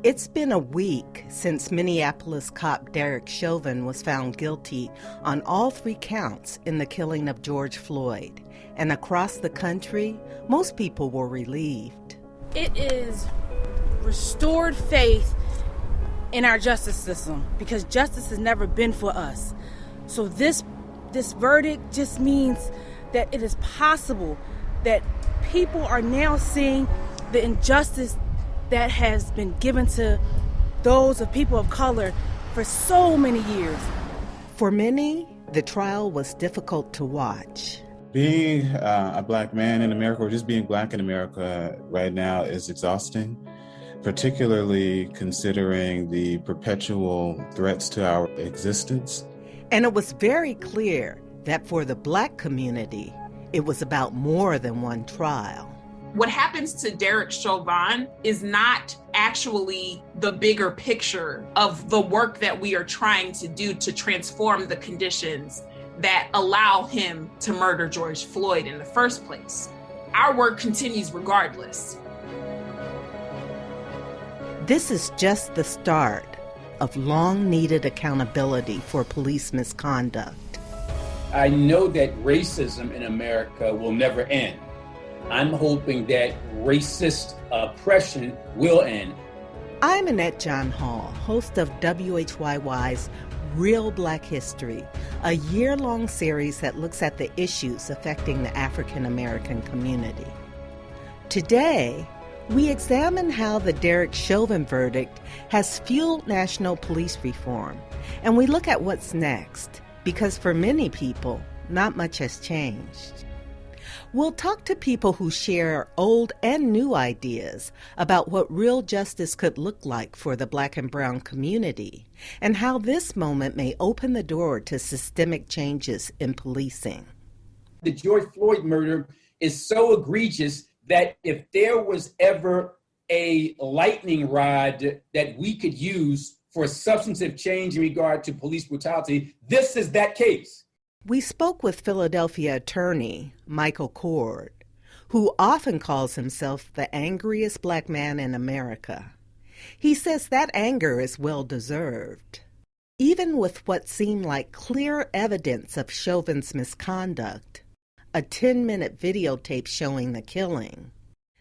It's been a week since Minneapolis cop Derek Chauvin was found guilty on all 3 counts in the killing of George Floyd. And across the country, most people were relieved. It is restored faith in our justice system because justice has never been for us. So this verdict just means that it is possible that people are now seeing the injustice that has been given to those of people of color for so many years. For many, the trial was difficult to watch. Being a black man in America, or just being black in America right now, is exhausting, particularly considering the perpetual threats to our existence. And it was very clear that for the black community, it was about more than one trial. What happens to Derek Chauvin is not actually the bigger picture of the work that we are trying to do to transform the conditions that allow him to murder George Floyd in the first place. Our work continues regardless. This is just the start of long-needed accountability for police misconduct. I know that racism in America will never end. I'm hoping that racist oppression will end. I'm Annette John Hall, host of WHYY's Real Black History, a year-long series that looks at the issues affecting the African American community. Today, we examine how the Derek Chauvin verdict has fueled national police reform, and we look at what's next, because for many people, not much has changed. We'll talk to people who share old and new ideas about what real justice could look like for the black and brown community, and how this moment may open the door to systemic changes in policing. The George Floyd murder is so egregious that if there was ever a lightning rod that we could use for substantive change in regard to police brutality, this is that case. We spoke with Philadelphia attorney Michael Coard, who often calls himself the angriest black man in America. He says that anger is well-deserved. Even with what seemed like clear evidence of Chauvin's misconduct, a 10-minute videotape showing the killing,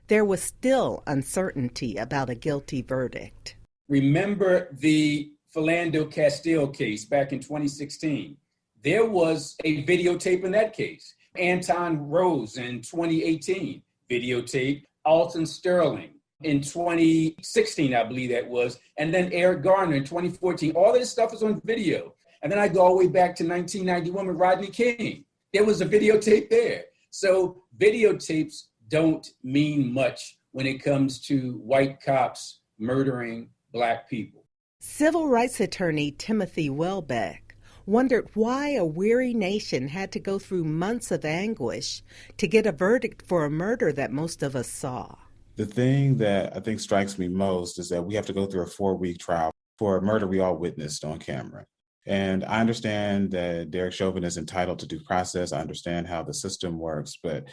there was still uncertainty about a guilty verdict. Remember the Philando Castile case back in 2016. There was a videotape in that case. Anton Rose in 2018 videotape, Alton Sterling in 2016, I believe that was, and then Eric Garner in 2014. All this stuff is on video. And then I go all the way back to 1991 with Rodney King. There was a videotape there. So videotapes don't mean much when it comes to white cops murdering black people. Civil rights attorney Timothy Welbeck wondered why a weary nation had to go through months of anguish to get a verdict for a murder that most of us saw. The thing that I think strikes me most is that we have to go through a 4-week trial for a murder we all witnessed on camera. And I understand that Derek Chauvin is entitled to due process. I understand how the system works, but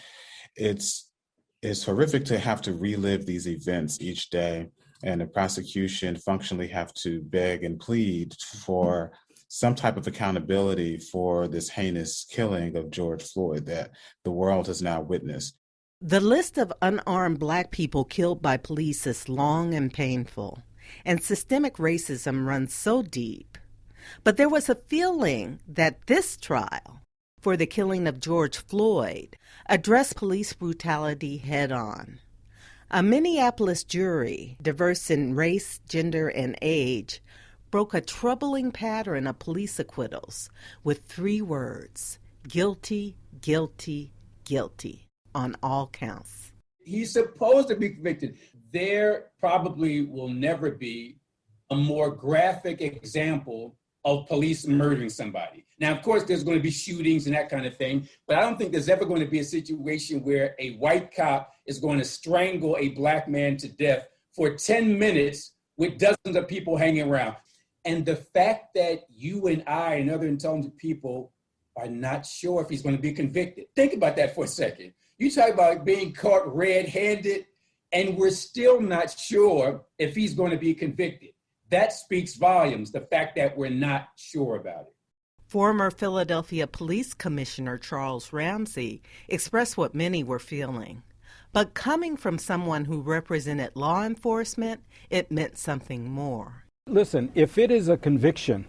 it's horrific to have to relive these events each day, and the prosecution functionally have to beg and plead for some type of accountability for this heinous killing of George Floyd that the world has now witnessed. The list of unarmed black people killed by police is long and painful, and systemic racism runs so deep. But there was a feeling that this trial, for the killing of George Floyd, addressed police brutality head-on. A Minneapolis jury, diverse in race, gender, and age, broke a troubling pattern of police acquittals with 3 words: guilty, guilty, guilty, on all counts. He's supposed to be convicted. There probably will never be a more graphic example of police murdering somebody. Now, of course, there's going to be shootings and that kind of thing, but I don't think there's ever going to be a situation where a white cop is going to strangle a black man to death for 10 minutes with dozens of people hanging around. And the fact that you and I and other intelligent people are not sure if he's going to be convicted. Think about that for a second. You talk about being caught red-handed, and we're still not sure if he's going to be convicted. That speaks volumes, the fact that we're not sure about it. Former Philadelphia Police Commissioner Charles Ramsey expressed what many were feeling. But coming from someone who represented law enforcement, it meant something more. Listen, if it is a conviction,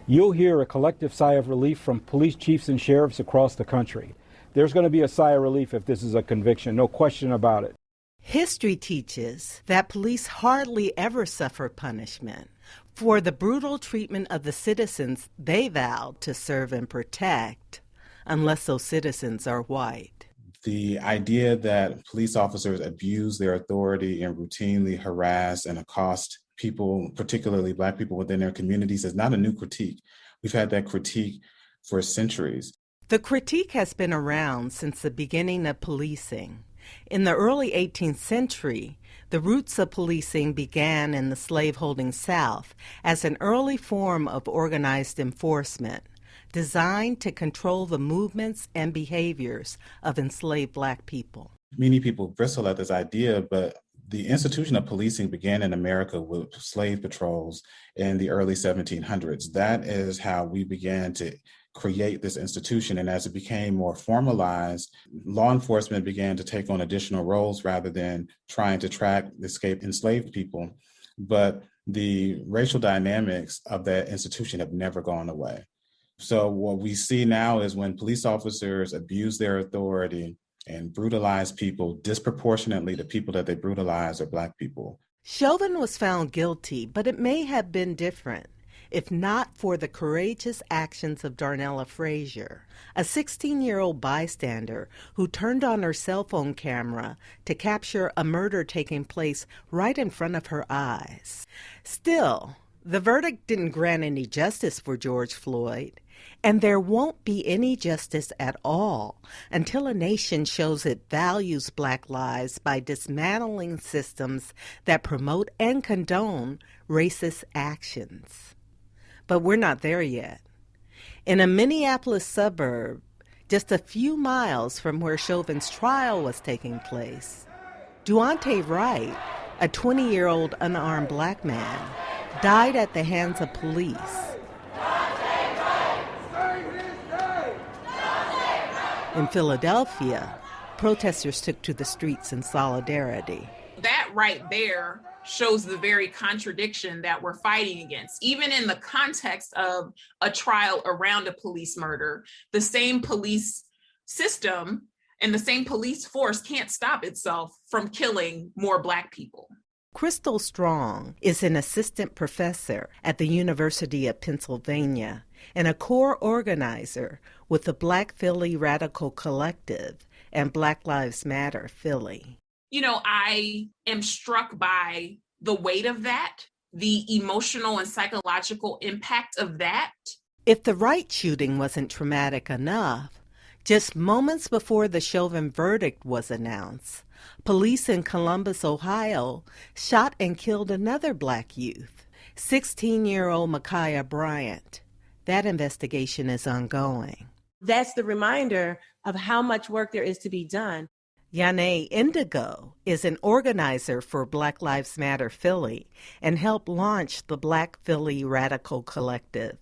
you'll hear a collective sigh of relief from police chiefs and sheriffs across the country. There's going to be a sigh of relief if this is a conviction, no question about it. History teaches that police hardly ever suffer punishment for the brutal treatment of the citizens they vowed to serve and protect, unless those citizens are white. The idea that police officers abuse their authority and routinely harass and accost people, particularly Black people within their communities, is not a new critique. We've had that critique for centuries. The critique has been around since the beginning of policing. In the early 18th century, the roots of policing began in the slaveholding South as an early form of organized enforcement designed to control the movements and behaviors of enslaved Black people. Many people bristle at this idea, but the institution of policing began in America with slave patrols in the early 1700s. That is how we began to create this institution. And as it became more formalized, law enforcement began to take on additional roles rather than trying to track the escaped enslaved people. But the racial dynamics of that institution have never gone away. So what we see now is when police officers abuse their authority and brutalize people, disproportionately the people that they brutalize are Black people. Chauvin was found guilty, but it may have been different if not for the courageous actions of Darnella Frazier, a 16-year-old bystander who turned on her cell phone camera to capture a murder taking place right in front of her eyes. Still, the verdict didn't grant any justice for George Floyd, and there won't be any justice at all until a nation shows it values Black lives by dismantling systems that promote and condone racist actions. But we're not there yet. In a Minneapolis suburb, just a few miles from where Chauvin's trial was taking place, Daunte Wright, a 20-year-old unarmed Black man, died at the hands of police. In Philadelphia, protesters took to the streets in solidarity. That right there shows the very contradiction that we're fighting against. Even in the context of a trial around a police murder, the same police system and the same police force can't stop itself from killing more Black people. Krystal Strong is an assistant professor at the University of Pennsylvania and a core organizer with the Black Philly Radical Collective and Black Lives Matter Philly. You know, I am struck by the weight of that, the emotional and psychological impact of that. If the Wright shooting wasn't traumatic enough, just moments before the Chauvin verdict was announced, police in Columbus, Ohio, shot and killed another Black youth, 16-year-old Ma'Khia Bryant. That investigation is ongoing. That's the reminder of how much work there is to be done. Yane Indigo is an organizer for Black Lives Matter Philly and helped launch the Black Philly Radical Collective.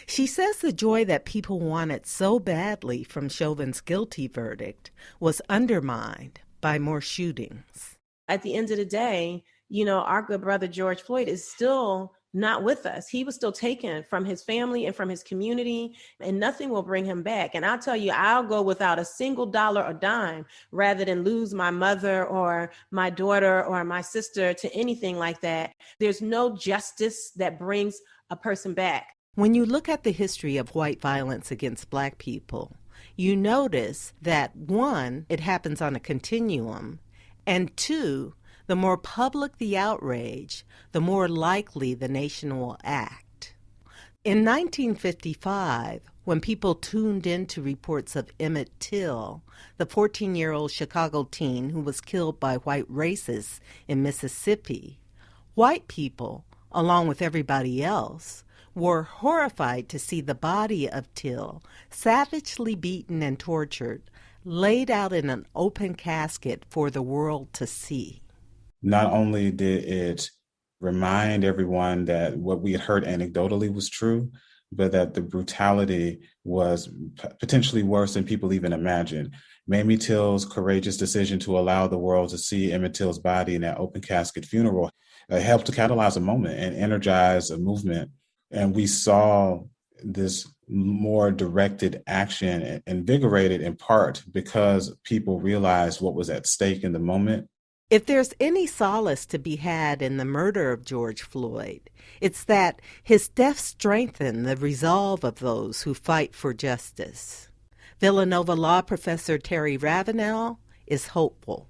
She says the joy that people wanted so badly from Chauvin's guilty verdict was undermined by more shootings. At the end of the day, you know, our good brother George Floyd is still not with us. He was still taken from his family and from his community, and nothing will bring him back. And I'll tell you, I'll go without a single dollar or dime rather than lose my mother or my daughter or my sister to anything like that. There's no justice that brings a person back. When you look at the history of white violence against Black people, you notice that, one, it happens on a continuum, and two, the more public the outrage, the more likely the nation will act. In 1955, when people tuned in to reports of Emmet Till, the 14-year-old Chicago teen who was killed by white racists in Mississippi, white people, along with everybody else, were horrified to see the body of Till savagely beaten and tortured laid out in an open casket for the world to see. Not only did it remind everyone that what we had heard anecdotally was true, but that the brutality was potentially worse than people even imagined. Mamie Till's courageous decision to allow the world to see Emmet Till's body in that open casket funeral helped to catalyze a moment and energize a movement. And we saw this more directed action invigorated in part because people realized what was at stake in the moment. If there's any solace to be had in the murder of George Floyd, it's that his death strengthened the resolve of those who fight for justice. Villanova law professor Terry Ravenell is hopeful.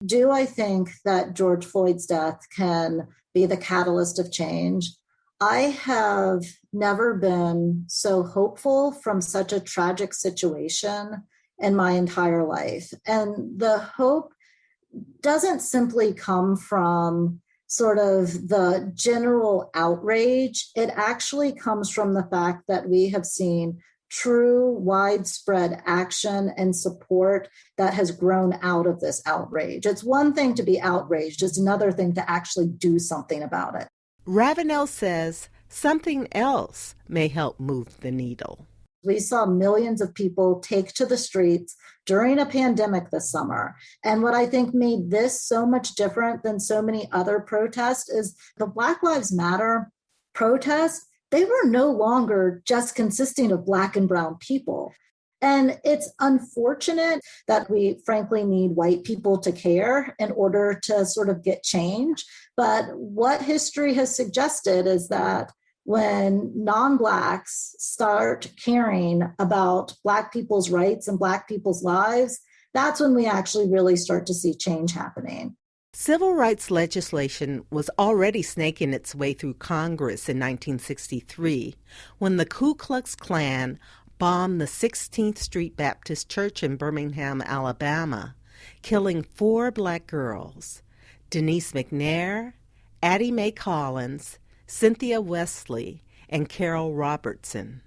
Do I think that George Floyd's death can be the catalyst of change? I have never been so hopeful from such a tragic situation in my entire life. And the hope doesn't simply come from sort of the general outrage. It actually comes from the fact that we have seen true widespread action and support that has grown out of this outrage. It's one thing to be outraged, it's another thing to actually do something about it. Ravenell says something else may help move the needle. We saw millions of people take to the streets during a pandemic this summer. And what I think made this so much different than so many other protests is the Black Lives Matter protests, they were no longer just consisting of Black and brown people. And it's unfortunate that we frankly need white people to care in order to sort of get change. But what history has suggested is that when non-Blacks start caring about Black people's rights and Black people's lives, that's when we actually really start to see change happening. Civil rights legislation was already snaking its way through Congress in 1963 when the Ku Klux Klan bombed the 16th Street Baptist Church in Birmingham, Alabama, killing 4 Black girls, Denise McNair, Addie Mae Collins, Cynthia Wesley, and Carole Robertson.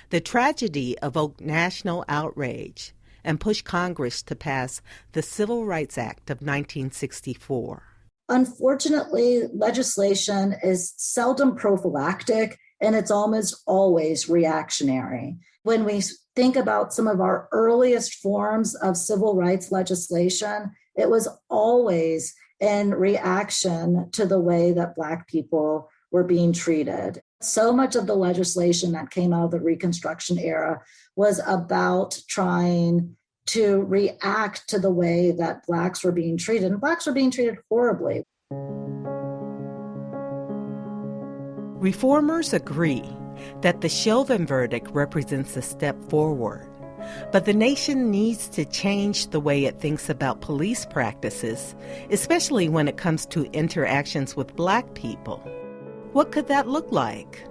The tragedy evoked national outrage and pushed Congress to pass the Civil Rights Act of 1964. Unfortunately, legislation is seldom prophylactic, and it's almost always reactionary. When we think about some of our earliest forms of civil rights legislation, it was always in reaction to the way that Black people were being treated. So much of the legislation that came out of the Reconstruction era was about trying to react to the way that Blacks were being treated, and Blacks were being treated horribly. Reformers agree that the Chauvin verdict represents a step forward, but the nation needs to change the way it thinks about police practices, especially when it comes to interactions with Black people. What could that look like?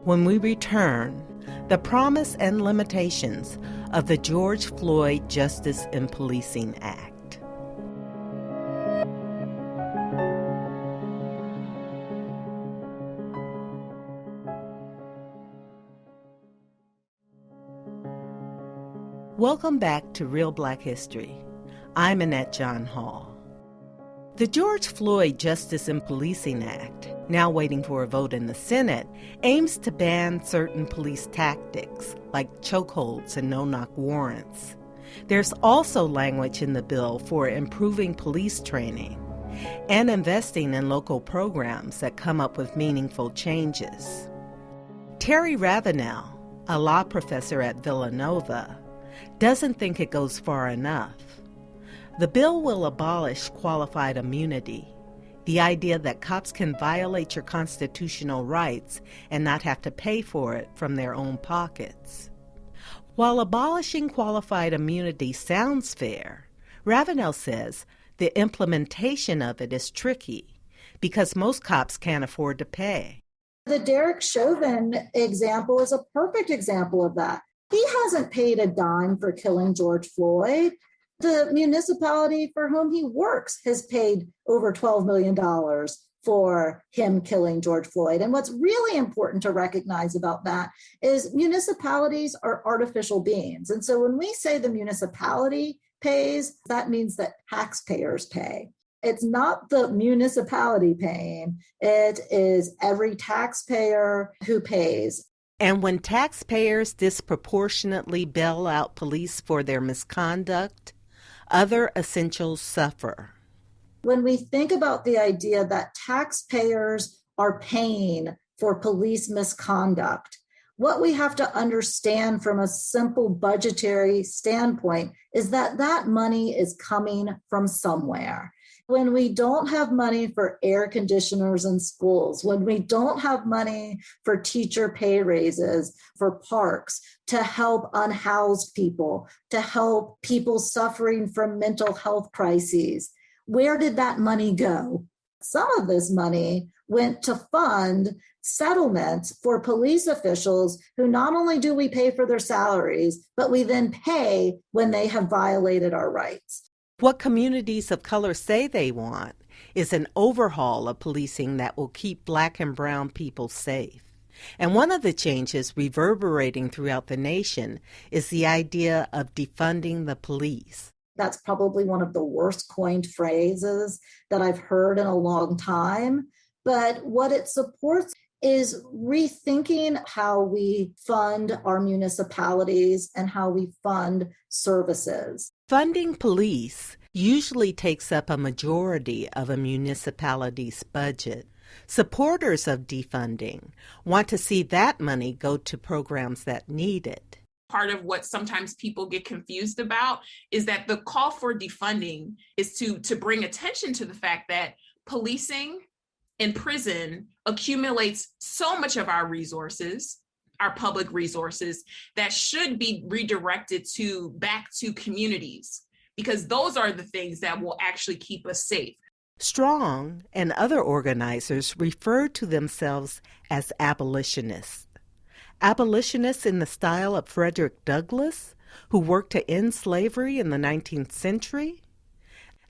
When we return, the promise and limitations of the George Floyd Justice in Policing Act. Welcome back to Real Black History. I'm Annette John Hall. The George Floyd Justice in Policing Act, now waiting for a vote in the Senate, aims to ban certain police tactics like chokeholds and no-knock warrants. There's also language in the bill for improving police training and investing in local programs that come up with meaningful changes. Terry Ravenell, a law professor at Villanova, doesn't think it goes far enough. The bill will abolish qualified immunity, the idea that cops can violate your constitutional rights and not have to pay for it from their own pockets. While abolishing qualified immunity sounds fair, Ravenell says the implementation of it is tricky because most cops can't afford to pay. The Derek Chauvin example is a perfect example of that. He hasn't paid a dime for killing George Floyd. The municipality for whom he works has paid over $12 million for him killing George Floyd. And what's really important to recognize about that is municipalities are artificial beings. And so when we say the municipality pays, that means that taxpayers pay. It's not the municipality paying, it is every taxpayer who pays. And when taxpayers disproportionately bail out police for their misconduct, other essentials suffer. When we think about the idea that taxpayers are paying for police misconduct, what we have to understand from a simple budgetary standpoint is that that money is coming from somewhere. When we don't have money for air conditioners in schools, when we don't have money for teacher pay raises, for parks, to help unhoused people, to help people suffering from mental health crises, where did that money go? Some of this money went to fund settlements for police officials who not only do we pay for their salaries, but we then pay when they have violated our rights. What communities of color say they want is an overhaul of policing that will keep Black and brown people safe. And one of the changes reverberating throughout the nation is the idea of defunding the police. That's probably one of the worst coined phrases that I've heard in a long time. But what it supports is rethinking how we fund our municipalities and how we fund services. Funding police usually takes up a majority of a municipality's budget. Supporters of defunding want to see that money go to programs that need it. Part of what sometimes people get confused about is that the call for defunding is to bring attention to the fact that policing and prison accumulates so much of our resources, our public resources, that should be redirected back to communities, because those are the things that will actually keep us safe. Strong and other organizers refer to themselves as abolitionists. Abolitionists in the style of Frederick Douglass, who worked to end slavery in the 19th century?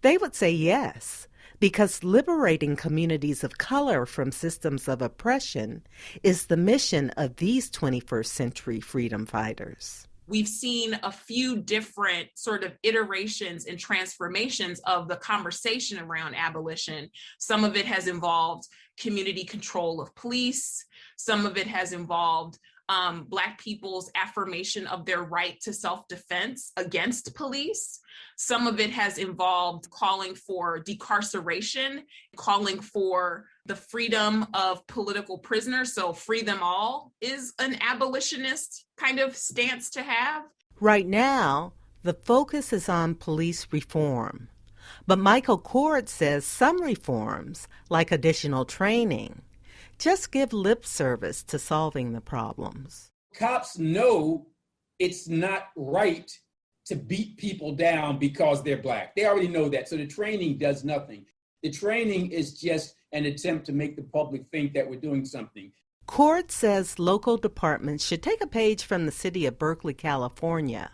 They would say yes, because liberating communities of color from systems of oppression is the mission of these 21st century freedom fighters. We've seen a few different sort of iterations and transformations of the conversation around abolition. Some of it has involved community control of police. Some of it has involved Black people's affirmation of their right to self-defense against police. Some of it has involved calling for decarceration, calling for the freedom of political prisoners. So free them all is an abolitionist kind of stance to have. Right now, the focus is on police reform. But Michael Coard says some reforms, like additional training, just give lip service to solving the problems. Cops know it's not right to beat people down because they're Black. They already know that. So the training does nothing. The training is just an attempt to make the public think that we're doing something. Coard says local departments should take a page from the city of Berkeley, California,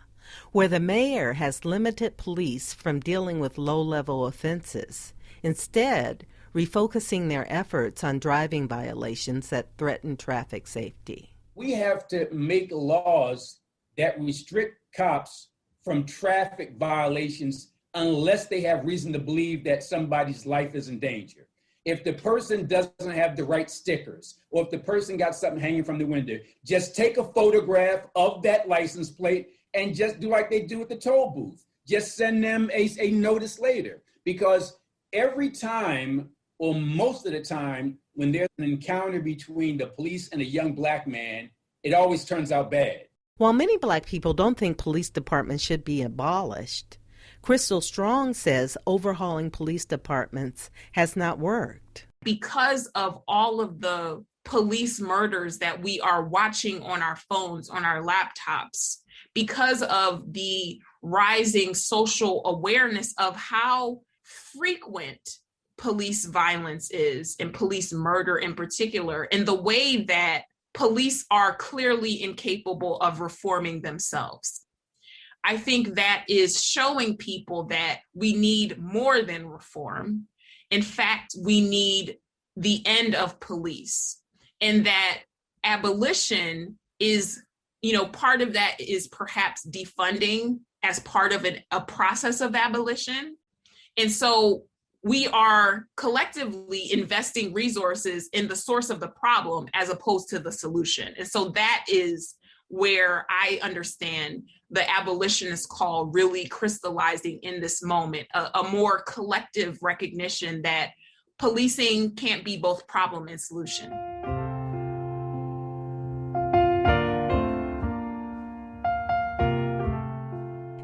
where the mayor has limited police from dealing with low-level offenses. Instead, refocusing their efforts on driving violations that threaten traffic safety. We have to make laws that restrict cops from traffic violations unless they have reason to believe that somebody's life is in danger. If the person doesn't have the right stickers, or if the person got something hanging from the window, just take a photograph of that license plate and just do like they do at the toll booth. Just send them a notice later, because every time, or most of the time, when there's an encounter between the police and a young Black man, it always turns out bad. While many Black people don't think police departments should be abolished, Krystal Strong says overhauling police departments has not worked. Because of all of the police murders that we are watching on our phones, on our laptops, because of the rising social awareness of how frequent police violence is, and police murder in particular, and the way that police are clearly incapable of reforming themselves. I think that is showing people that we need more than reform. In fact, we need the end of police, and that abolition is, part of that is perhaps defunding as part of a process of abolition. And so we are collectively investing resources in the source of the problem as opposed to the solution. And so that is where I understand the abolitionist call really crystallizing in this moment, a more collective recognition that policing can't be both problem and solution.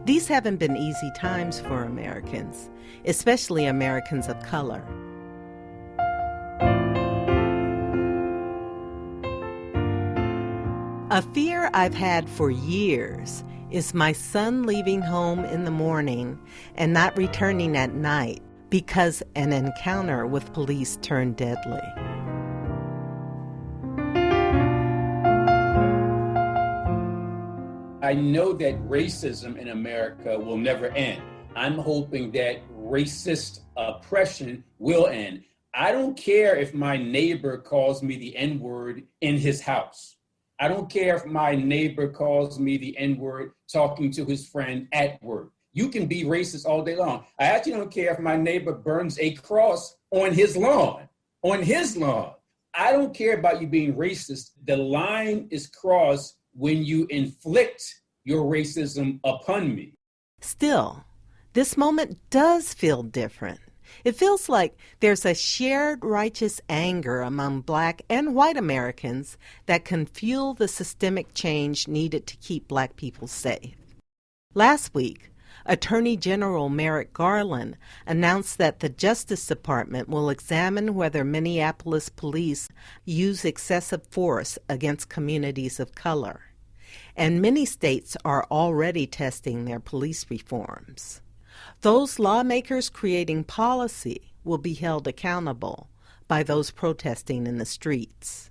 These haven't been easy times for Americans, especially Americans of color. A fear I've had for years is my son leaving home in the morning and not returning at night because an encounter with police turned deadly. I know that racism in America will never end. I'm hoping that racist oppression will end. I don't care if my neighbor calls me the N-word in his house. I don't care if my neighbor calls me the N-word talking to his friend at work. You can be racist all day long. I actually don't care if my neighbor burns a cross on his lawn. I don't care about you being racist. The line is crossed when you inflict your racism upon me. Still, this moment does feel different. It feels like there's a shared righteous anger among Black and white Americans that can fuel the systemic change needed to keep Black people safe. Last week, Attorney General Merrick Garland announced that the Justice Department will examine whether Minneapolis police use excessive force against communities of color. And many states are already testing their police reforms. Those lawmakers creating policy will be held accountable by those protesting in the streets.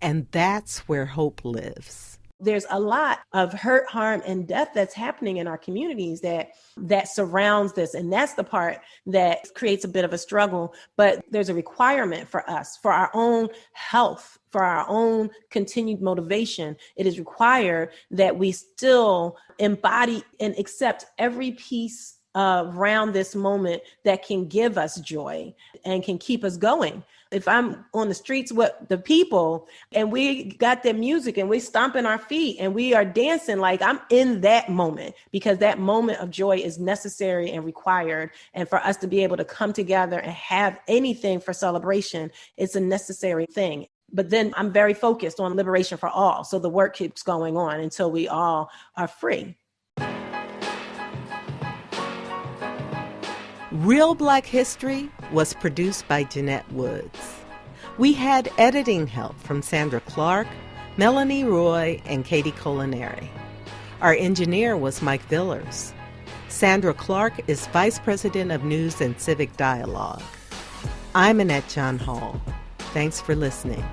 And that's where hope lives. There's a lot of hurt, harm, and death that's happening in our communities that surrounds this. And that's the part that creates a bit of a struggle. But there's a requirement for us, for our own health, for our own continued motivation. It is required that we still embody and accept every piece around this moment that can give us joy and can keep us going. If I'm on the streets with the people and we got their music and we stomping our feet and we are dancing, like I'm in that moment, because that moment of joy is necessary and required. And for us to be able to come together and have anything for celebration, it's a necessary thing. But then I'm very focused on liberation for all. So the work keeps going on until we all are free. Real Black History was produced by Jeanette Woods. We had editing help from Sandra Clark, Melanie Roy, and Katie Colinari. Our engineer was Mike Villers. Sandra Clark is Vice President of News and Civic Dialogue. I'm Annette John Hall. Thanks for listening.